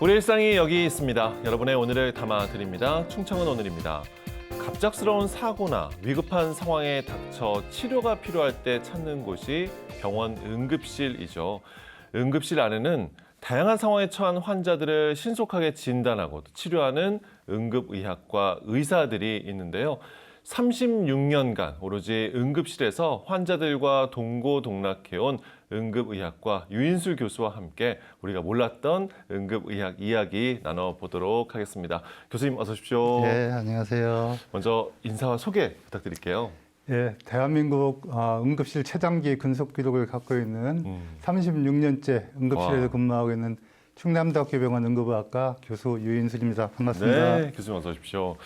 우리 일상이 여기 있습니다. 여러분의 오늘을 담아드립니다. 충청은 오늘입니다. 갑작스러운 사고나 위급한 상황에 닥쳐 치료가 필요할 때 찾는 곳이 병원 응급실이죠. 응급실 안에는 다양한 상황에 처한 환자들을 신속하게 진단하고 치료하는 응급의학과 의사들이 있는데요. 36년간 오로지 응급실에서 환자들과 동고동락해온 응급의학과 유인술 교수와 함께 우리가 몰랐던 응급의학 이야기 나눠보도록 하겠습니다. 교수님 어서 오십시오. 네, 안녕하세요. 먼저 인사와 소개 부탁드릴게요. 예, 대한민국 응급실 최장기 근속 기록을 갖고 있는 36년째 응급실에서 와. 근무하고 있는 충남대학교 병원 응급의학과 교수 유인술입니다. 반갑습니다. 네, 교수님 어서 오십시오.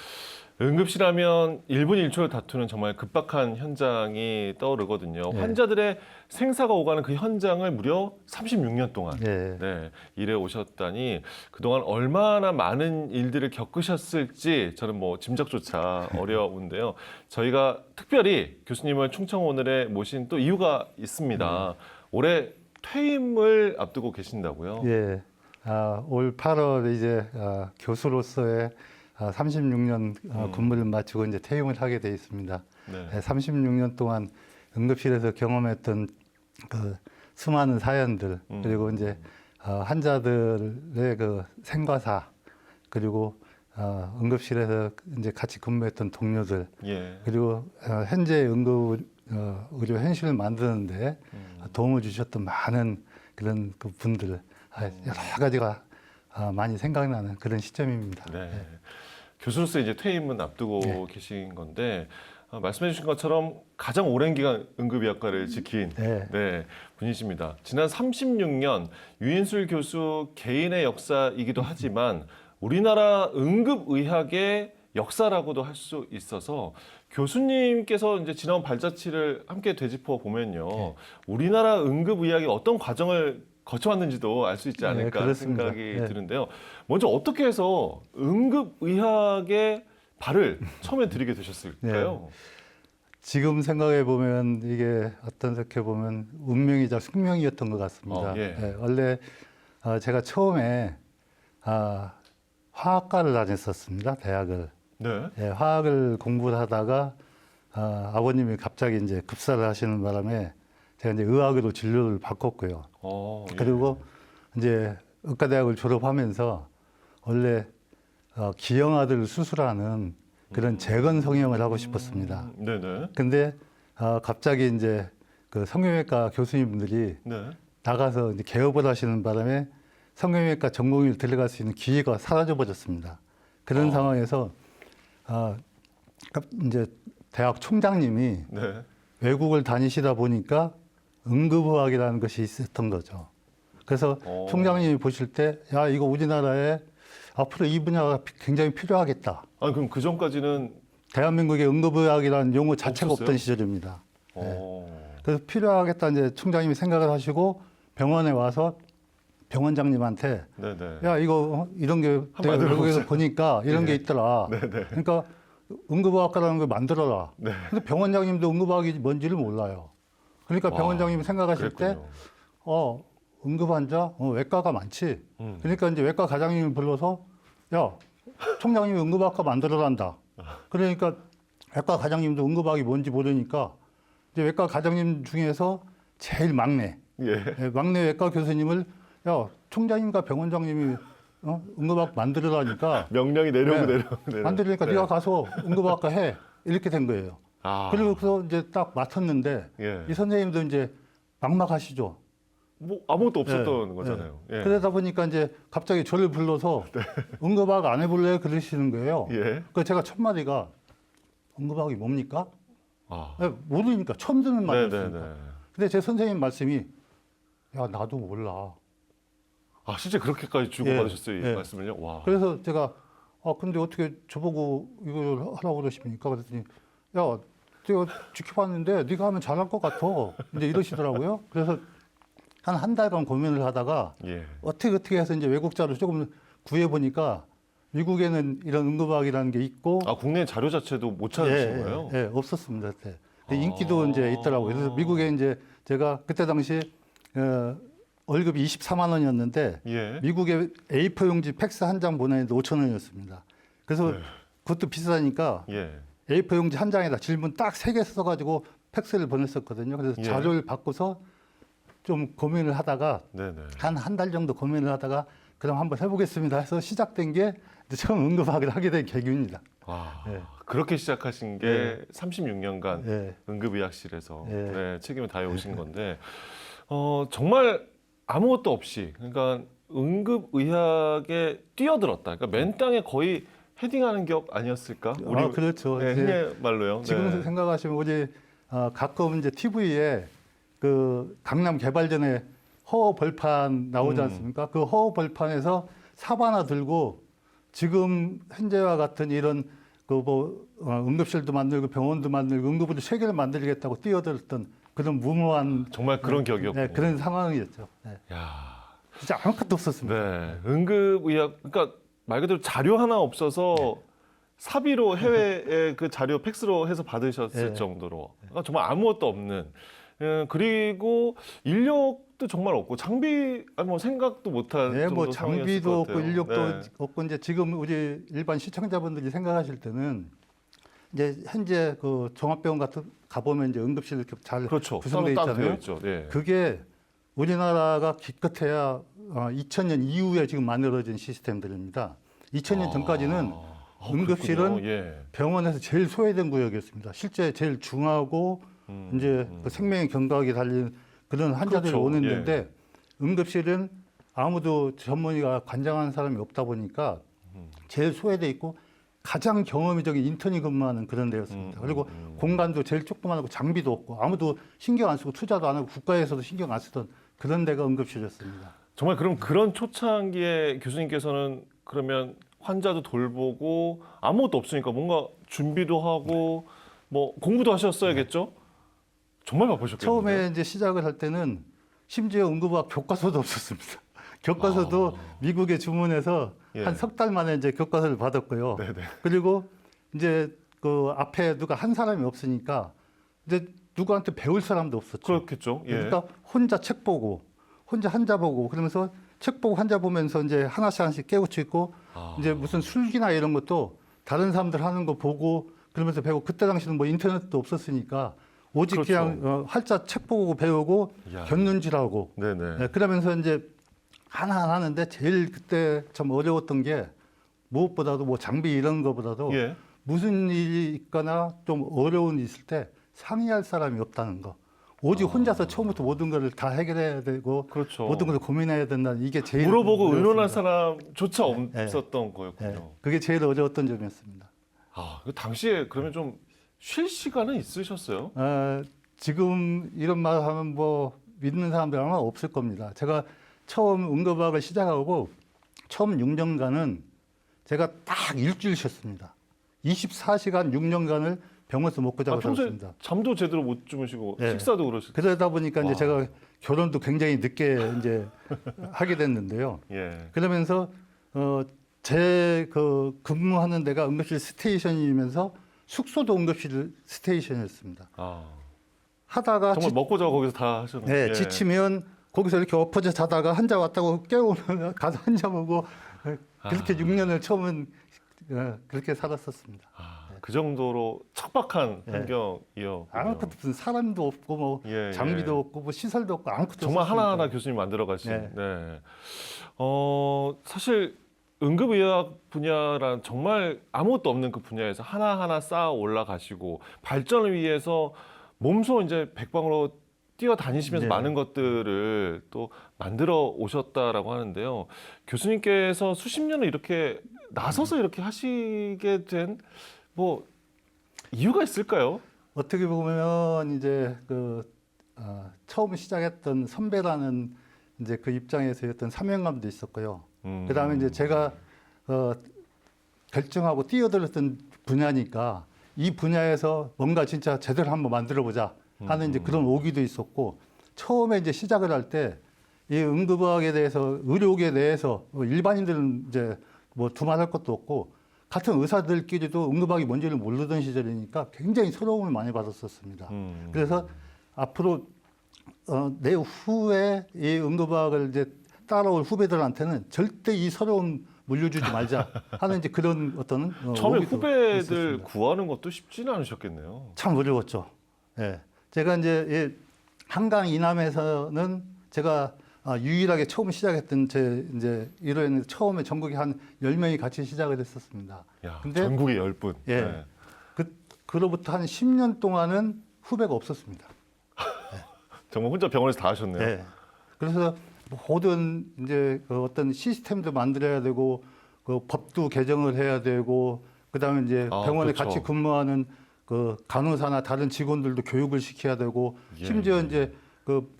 응급실 하면 1분 1초를 다투는 정말 급박한 현장이 떠오르거든요. 네. 환자들의 생사가 오가는 그 현장을 무려 36년 동안 네. 일해 오셨다니 그동안 얼마나 많은 일들을 겪으셨을지 저는 짐작조차 어려운데요. 저희가 특별히 교수님을 충청오늘에 모신 또 이유가 있습니다. 올해 퇴임을 앞두고 계신다고요? 예, 올 8월 이제 교수로서의 36년 근무를 마치고 이제 퇴임을 하게 돼 있습니다. 네. 36년 동안 응급실에서 경험했던 그 수많은 사연들 그리고 이제 환자들의 그 생과사 그리고 응급실에서 이제 같이 근무했던 동료들 예. 그리고 현재 응급 의료 현실을 만드는데 도움을 주셨던 많은 그런 그 분들 여러 가지가 많이 생각나는 그런 시점입니다. 네. 교수로서 이제 퇴임은 앞두고 계신 건데 말씀해 주신 것처럼 가장 오랜 기간 응급의학과를 지킨 분이십니다. 지난 36년 유인술 교수 개인의 역사이기도 하지만 우리나라 응급의학의 역사라고도 할 수 있어서 교수님께서 이제 지나온 발자취를 함께 되짚어 보면요. 우리나라 응급의학이 어떤 과정을 거쳐왔는지도 알 수 있지 않을까 생각이 드는데요. 먼저 어떻게 해서 응급의학의 발을 처음에 들이게 되셨을까요? 지금 생각해 보면 이게 어떻게 보면 운명이자 숙명이었던 것 같습니다. 원래 제가 처음에 화학과를 다녔었습니다. 대학을. 화학을 공부를 하다가 아버님이 갑자기 이제 급사를 하시는 바람에 제가 이제 의학으로 진료를 바꿨고요. 그리고 이제 의과대학을 졸업하면서 원래 기형아들 수술하는 그런 재건 성형을 하고 싶었습니다. 근데 갑자기 이제 그 성형외과 교수님들이 나가서 이제 개업을 하시는 바람에 성형외과 전공의를 들어갈 수 있는 기회가 사라져 버렸습니다. 그런 상황에서 이제 대학 총장님이 외국을 다니시다 보니까 응급의학이라는 것이 있었던 거죠. 그래서 총장님이 보실 때, 야, 이거 우리나라에 앞으로 이 분야가 굉장히 필요하겠다. 그럼 그 전까지는 대한민국의 응급의학이라는 용어 자체가 없었어요? 없던 시절입니다. 그래서 필요하겠다 이제 총장님이 생각을 하시고 병원에 와서 병원장님한테, 야, 이거 이런 게 내가 외국에서 보니까 이런 게 있더라. 그러니까 응급의학과라는 걸 만들어라. 근데 병원장님도 응급의학이 뭔지를 몰라요. 그러니까 병원장님이 생각하실 때, 응급환자, 외과가 많지. 그러니까 이제 외과 과장님을 불러서, 야, 총장님이 응급학과 만들어란다. 그러니까 외과 과장님도 응급학이 뭔지 모르니까 이제 외과 과장님 중에서 제일 막내, 막내 외과 교수님을, 야, 총장님과 병원장님이 응급학 만들어라니까 명령이 내려오고 만들으니까 네가 가서 응급학과 해. 이렇게 된 거예요. 그리고서 이제 딱 맡았는데 이 선생님도 이제 막막하시죠. 아무것도 없었던 거잖아요. 그러다 보니까 이제 갑자기 저를 불러서 응급학 안 해볼래요? 그러시는 거예요. 그래서 제가 첫 마디가 응급학이 뭡니까? 모르니까 처음 듣는 말이었습니다. 근데 제 선생님 말씀이 야, 나도 몰라. 실제 그렇게까지 주고받으셨어요, 이 말씀을요? 와. 그래서 제가 근데 어떻게 저보고 이걸 하라고 그러십니까? 그랬더니 야, 내가 지켜봤는데 네가 하면 잘할 것 같아. 이제 이러시더라고요. 그래서 한 달간 고민을 하다가 어떻게 해서 이제 외국자를 조금 구해 보니까 미국에는 이런 응급의학이라는 게 있고 국내 자료 자체도 못 찾으신 거예요? 없었습니다. 그때. 인기도 이제 있더라고요. 그래서 미국에 이제 제가 그때 당시 월급이 24만 원이었는데 예. 미국에 A4 용지 팩스 한 장 보내는데 5천 원이었습니다. 그래서 네. 그것도 비싸니까 예. A4 용지 한 장에다 질문 딱 3개 써가지고 팩스를 보냈었거든요. 그래서 예. 자료를 바꿔서 좀 고민을 하다가 네네. 한 달 정도 고민을 하다가 그럼 한번 해보겠습니다 해서 시작된 게 처음 응급학을 하게 된 계기입니다. 아, 네. 그렇게 시작하신 게 네. 36년간 네. 응급의학실에서 네. 네, 책임을 다해 오신 건데 정말 아무것도 없이 그러니까 응급의학에 뛰어들었다. 그러니까 맨 땅에 거의 헤딩하는 격 아니었을까? 아, 그렇죠. 네, 흔히 말로요. 지금 네. 생각하시면 우리 가끔 이제 TV에 그 강남 개발전에 허허 벌판 나오지 않습니까? 그 허허 벌판에서 사바나 들고 지금 현재와 같은 이런 그 뭐 응급실도 만들고 병원도 만들고 응급의료 체계를 만들겠다고 뛰어들었던 그런 무모한 정말 그런 격이었군요. 네, 그런 상황이었죠. 네. 야, 진짜 아무것도 없었습니다. 네, 응급의학 그러니까 말 그대로 자료 하나 없어서 사비로 해외에 그 자료 팩스로 해서 받으셨을 네. 정도로 그러니까 정말 아무것도 없는 그리고 인력도 정말 없고 장비 아니 뭐 생각도 못한 네, 뭐 정도 상황이었을 장비도 것 없고 같아요. 인력도 네. 없고 이제 지금 우리 일반 시청자분들이 생각하실 때는 이제 현재 그 종합병원 같은 가보면 이제 응급실 이렇게 잘 그렇죠. 구성돼 따로 있잖아요. 되어 있죠. 네. 그게 우리나라가 기껏해야 2000년 이후에 지금 만들어진 시스템들입니다. 2000년 전까지는 응급실은 그렇군요. 예. 병원에서 제일 소외된 구역이었습니다. 실제 제일 중하고 이제 그 생명의 경각이 달린 그런 환자들이 그렇죠. 오는 데인데 응급실은 아무도 전문의가 관장하는 사람이 없다 보니까 제일 소외돼 있고 가장 경험이적인 인턴이 근무하는 그런 데였습니다. 그리고 공간도 제일 조그만하고 장비도 없고 아무도 신경 안 쓰고 투자도 안 하고 국가에서도 신경 안 쓰던 그런 데가 응급실이었습니다. 정말 그럼 그런 초창기에 교수님께서는 그러면 환자도 돌보고 아무것도 없으니까 뭔가 준비도 하고 뭐 공부도 하셨어야겠죠? 정말 바쁘셨겠네요. 처음에 이제 시작을 할 때는 심지어 응급의학 교과서도 없었습니다. 교과서도 미국에 주문해서 예. 한 석 달 만에 이제 교과서를 받았고요. 네네. 그리고 이제 그 앞에 누가 한 사람이 없으니까 이제 누구한테 배울 사람도 없었죠. 그렇겠죠. 예. 그러니까 혼자 책 보고 혼자 환자 보고 그러면서 책 보고 환자 보면서 이제 하나씩 하나씩 깨우쳐 있고 이제 무슨 술기나 이런 것도 다른 사람들 하는 거 보고 그러면서 배우고 그때 당시는 뭐 인터넷도 없었으니까 오직 그렇죠. 그냥 활자 책 보고 배우고 야. 견눈질하고 네네. 네, 그러면서 이제 하나 하는데 제일 그때 참 어려웠던 게 무엇보다도 뭐 장비 이런 거보다도 예. 무슨 일이 있거나 좀 어려운 일이 있을 때 상의할 사람이 없다는 거. 오직 혼자서 처음부터 모든 것을 다 해결해야 되고 그렇죠. 모든 것을 고민해야 된다는 이게 제일 물어보고 어려웠습니다. 의논할 사람조차 네. 없었던 거였군요. 네, 그게 제일 어려웠던 점이었습니다. 아, 그 당시에 그러면 좀 쉴 시간은 있으셨어요? 지금 이런 말 하면 뭐 믿는 사람들 아마 없을 겁니다. 제가 처음 응급의학을 시작하고 처음 6년간은 제가 딱 일주일 쉬었습니다. 24시간 6년간을 병원에서 먹고 자고 평소에 살았습니다. 잠도 제대로 못 주무시고 네. 식사도 그러셨어요? 그러다 보니까 이제 와. 제가 결혼도 굉장히 늦게 이제 하게 됐는데요. 예. 그러면서 제 그 근무하는 데가 응급실 스테이션이면서 숙소도 응급실 스테이션이었습니다. 아, 하다가 정말 먹고 자고 거기서 다 하셨는데. 네, 예. 지치면 거기서 이렇게 엎어져 자다가 환자 왔다고 깨우면 가서 환자 보고 그렇게 6년을 처음은 그렇게 살았었습니다. 그 정도로 척박한 네. 환경이요. 아무것도 무슨 사람도 없고 뭐 예, 장비도 예. 없고 뭐 시설도 없고 아무것도 정말 없었으니까. 하나하나 교수님 만들어 가신. 네. 네. 사실 응급의학 분야란 정말 아무것도 없는 그 분야에서 하나하나 쌓아 올라가시고 발전을 위해서 몸소 이제 백방으로 뛰어다니시면서 네. 많은 것들을 또 만들어 오셨다라고 하는데요. 교수님께서 수십 년을 이렇게 나서서 이렇게 하시게 된 뭐 이유가 있을까요? 어떻게 보면 이제 처음 시작했던 선배라는 이제 그 입장에서의 어떤 사명감도 있었고요. 그다음에 이제 제가 결정하고 뛰어들었던 분야니까 이 분야에서 뭔가 진짜 제대로 한번 만들어 보자 하는 이제 그런 오기도 있었고 처음에 이제 시작을 할 때 이 응급의학에 대해서 의료계에 대해서 일반인들은 이제 뭐 두말할 것도 없고 같은 의사들끼리도 응급의학이 뭔지를 모르던 시절이니까 굉장히 서러움을 많이 받았었습니다. 그래서 앞으로 내 후에 이 응급의학을 이제 따라올 후배들한테는 절대 이 서러움 물려주지 말자 하는 이제 그런 어떤 처음에 오기도 후배들 있었습니다. 구하는 것도 쉽지는 않으셨겠네요. 참 어려웠죠. 예. 제가 이제 한강 이남에서는 제가 유일하게 처음 시작했던 제 이제 이런 처음에 전국에 한 10명이 같이 시작을 했었습니다. 야, 근데 전국에 10분. 예. 네. 그로부터 한 10년 동안은 후배가 없었습니다. 정말 혼자 병원에서 다 하셨네요. 예. 그래서 모든 이제 그 어떤 시스템도 만들어야 되고 그 법도 개정을 해야 되고 그다음에 이제 병원에 그렇죠. 같이 근무하는 그 간호사나 다른 직원들도 교육을 시켜야 되고 예, 심지어 예. 이제 그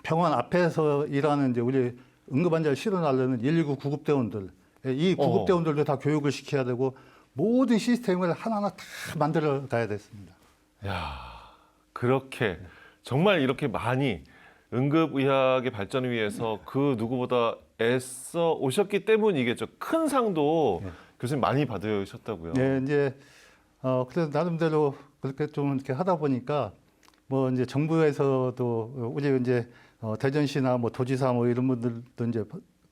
병원 앞에서 일하는 이제 우리 응급 환자를 실어나르는 119 구급대원들 이 구급대원들도 다 교육을 시켜야 되고 모든 시스템을 하나하나 다 만들어 가야 됐습니다. 야, 그렇게 정말 이렇게 많이 응급의학의 발전을 위해서 그 누구보다 애써 오셨기 때문이겠죠. 큰 상도 교수님 많이 받으셨다고요. 네, 이제 그래서 나름대로 그렇게 좀 이렇게 하다 보니까 뭐 이제 정부에서도 우리 이제 대전시나 뭐 도지사 뭐 이런 분들도 이제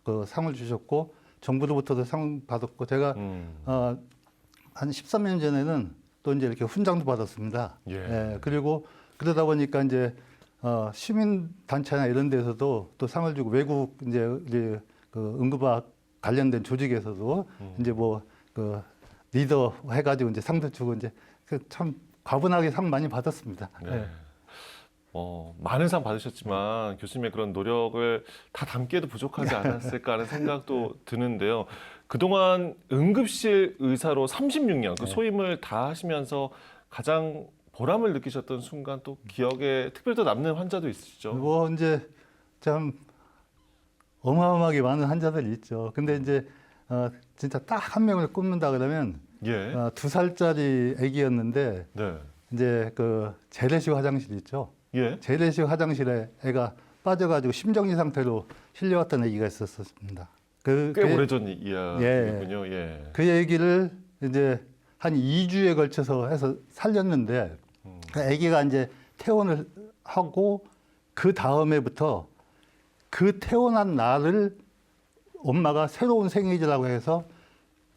그 상을 주셨고 정부로부터도 상 받았고 제가 한 13년 전에는 또 이제 이렇게 훈장도 받았습니다. 예. 예, 그리고 그러다 보니까 이제 시민 단체나 이런 데서도 또 상을 주고 외국 이제 그 응급의학 관련된 조직에서도 이제 뭐 그 리더 해가지고 이제 상도 주고 이제 참 과분하게 상 많이 받았습니다. 네. 예. 많은 상 받으셨지만 교수님의 그런 노력을 다 담기에도 부족하지 않았을까 하는 생각도 드는데요. 그동안 응급실 의사로 36년 그 소임을 다 하시면서 가장 보람을 느끼셨던 순간 또 기억에 특별히 더 남는 환자도 있으시죠? 뭐 이제 참 어마어마하게 많은 환자들이 있죠. 근데 이제 진짜 딱 한 명을 꼽는다 그러면 예. 2살짜리 아기였는데 네. 이제 그 재래식 화장실 있죠. 예. 재래식 화장실에 애가 빠져가지고 심정지 상태로 실려왔던 아기가 있었습니다. 꽤 오래전 이야기군요. 예. 그 얘기를 이제 한 2주에 걸쳐서 해서 살렸는데 그 아기가 이제 퇴원을 하고 그 다음에부터 그 퇴원한 날을 엄마가 새로운 생일이라고 해서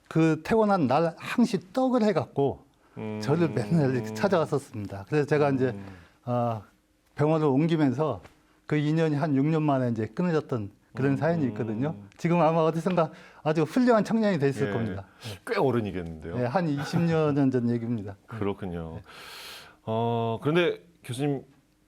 그 퇴원한 날 항시 떡을 해갖고 저를 맨날 이렇게 찾아왔었습니다. 그래서 제가 이제 병원을 옮기면서 그 인연이 한 6년 만에 이제 끊어졌던 그런 사연이 있거든요. 지금 아마 어디선가 아주 훌륭한 청년이 돼 있을 겁니다. 꽤 어른이겠는데요. 네, 한 20년 전 얘기입니다. 그렇군요. 그런데 교수님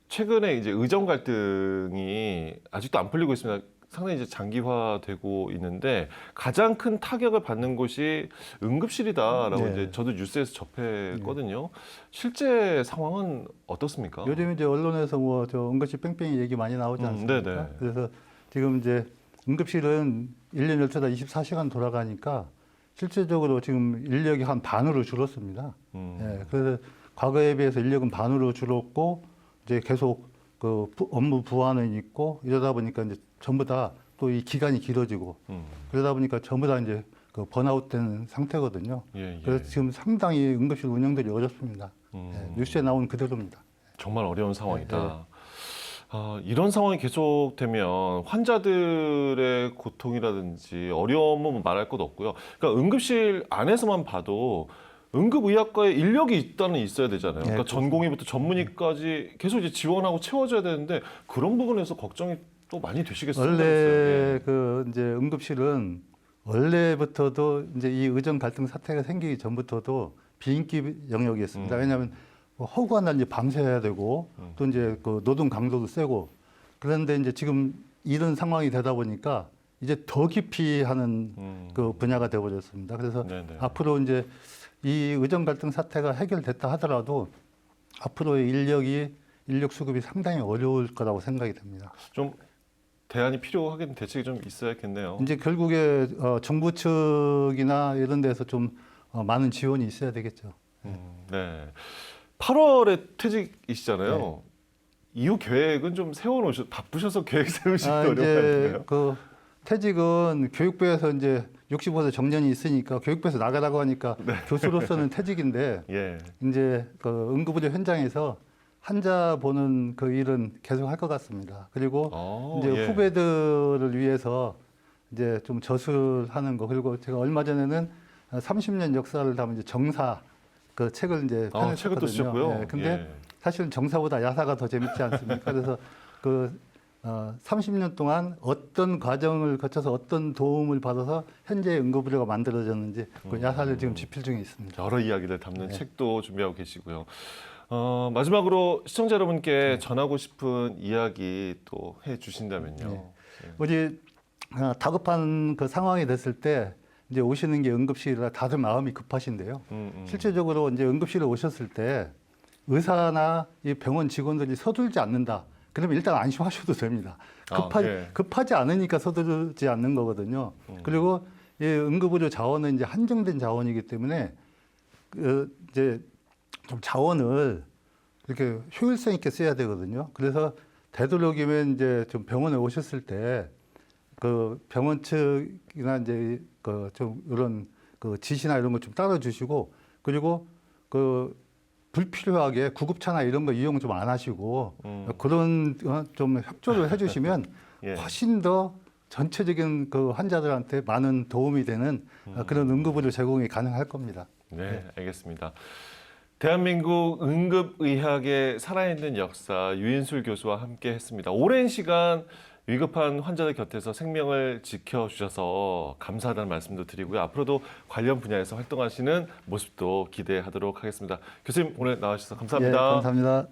최근에 이제 의정 갈등이 아직도 안 풀리고 있습니다. 상당히 이제 장기화되고 있는데 가장 큰 타격을 받는 곳이 응급실이다라고 네. 이제 저도 뉴스에서 접했거든요. 실제 상황은 어떻습니까? 요즘 이제 언론에서 뭐 저 응급실 뺑뺑이 얘기 많이 나오지 않습니까? 네네. 그래서 지금 이제 응급실은 1년 12달 24시간 돌아가니까 실질적으로 지금 인력이 한 반으로 줄었습니다. 예, 그래서 과거에 비해서 인력은 반으로 줄었고 이제 계속 그 업무 부하는 있고 이러다 보니까 이제 전부 다 또 이 기간이 길어지고 그러다 보니까 전부 다 이제 그 번아웃된 상태거든요. 예. 그래서 지금 상당히 응급실 운영들이 어렵습니다. 예, 뉴스에 나온 그대로입니다. 정말 어려운 상황이다. 이런 상황이 계속되면 환자들의 고통이라든지 어려움은 말할 것 없고요. 그러니까 응급실 안에서만 봐도 응급의학과에 인력이 일단은 있어야 되잖아요. 그러니까 전공의부터 전문의까지 계속 이제 지원하고 채워줘야 되는데 그런 부분에서 걱정이 또 많이 되시겠어요. 원래 그 이제 응급실은 원래부터도 이제 이 의정 갈등 사태가 생기기 전부터도 비인기 영역이었습니다. 왜냐하면 뭐 허구한 날 이제 밤새야 되고 또 이제 그 노동 강도도 세고 그런데 이제 지금 이런 상황이 되다 보니까 이제 더 깊이 하는 그 분야가 되어버렸습니다. 그래서 네네. 앞으로 이제 이 의정 갈등 사태가 해결됐다 하더라도 앞으로의 인력 수급이 상당히 어려울 거라고 생각이 됩니다. 좀 대안이 필요하겠는 대책이 좀 있어야겠네요. 이제 결국에 정부 측이나 이런 데서 좀 많은 지원이 있어야 되겠죠. 네. 8월에 퇴직이시잖아요. 네. 이후 계획은 좀 바쁘셔서 계획 세우시기 이제 어려운데요. 그 퇴직은 교육부에서 이제 65세 정년이 있으니까 교육부에서 나가라고 하니까 교수로서는 퇴직인데 예. 이제 그 응급의료 현장에서 환자 보는 그 일은 계속 할 것 같습니다. 그리고 이제 예. 후배들을 위해서 이제 좀 저술하는 거, 그리고 제가 얼마 전에는 30년 역사를 담은 이제 정사 그 책을 이제 책을 또 펴냈거든요. 쓰셨고요. 예, 근데 예. 사실은 정사보다 야사가 더 재밌지 않습니까? 그래서 그 30년 동안 어떤 과정을 거쳐서 어떤 도움을 받아서 현재 응급의료가 만들어졌는지 그 야사를 지금 집필 중에 있습니다. 여러 이야기를 담는 네. 책도 준비하고 계시고요. 마지막으로 시청자 여러분께 전하고 싶은 이야기 또 해주신다면요. 네. 예. 우리 다급한 그 상황이 됐을 때 이제 오시는 게 응급실이라 다들 마음이 급하신데요. 실제적으로 이제 응급실에 오셨을 때 의사나 이 병원 직원들이 서둘지 않는다. 그러면 일단 안심하셔도 됩니다. 급하지 않으니까 서두르지 않는 거거든요. 그리고 이 응급의료 자원은 이제 한정된 자원이기 때문에 이제 좀 자원을 이렇게 효율성 있게 써야 되거든요. 그래서 되도록이면 이제 좀 병원에 오셨을 때 그 병원 측이나 이제 그 좀 이런 그 지시나 이런 거 좀 따라주시고, 그리고 그 불필요하게 구급차나 이런 거 이용 좀 안 하시고 그런 좀 협조를 해주시면 예. 훨씬 더 전체적인 그 환자들한테 많은 도움이 되는 그런 응급의료 제공이 가능할 겁니다. 네, 알겠습니다. 대한민국 응급의학의 살아있는 역사 유인술 교수와 함께 했습니다. 오랜 시간 위급한 환자들 곁에서 생명을 지켜주셔서 감사하다는 말씀도 드리고요. 앞으로도 관련 분야에서 활동하시는 모습도 기대하도록 하겠습니다. 교수님 오늘 나와주셔서 감사합니다. 예, 감사합니다.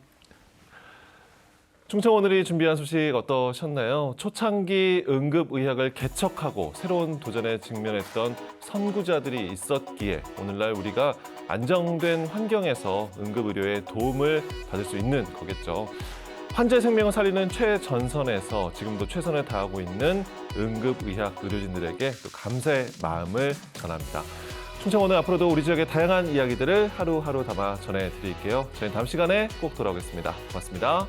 충청 오늘이 준비한 소식 어떠셨나요? 초창기 응급의학을 개척하고 새로운 도전에 직면했던 선구자들이 있었기에 오늘날 우리가 안정된 환경에서 응급의료의 도움을 받을 수 있는 거겠죠. 환자의 생명을 살리는 최전선에서 지금도 최선을 다하고 있는 응급의학 의료진들에게 또 감사의 마음을 전합니다. 충청 오늘 앞으로도 우리 지역의 다양한 이야기들을 하루하루 담아 전해드릴게요. 저희는 다음 시간에 꼭 돌아오겠습니다. 고맙습니다.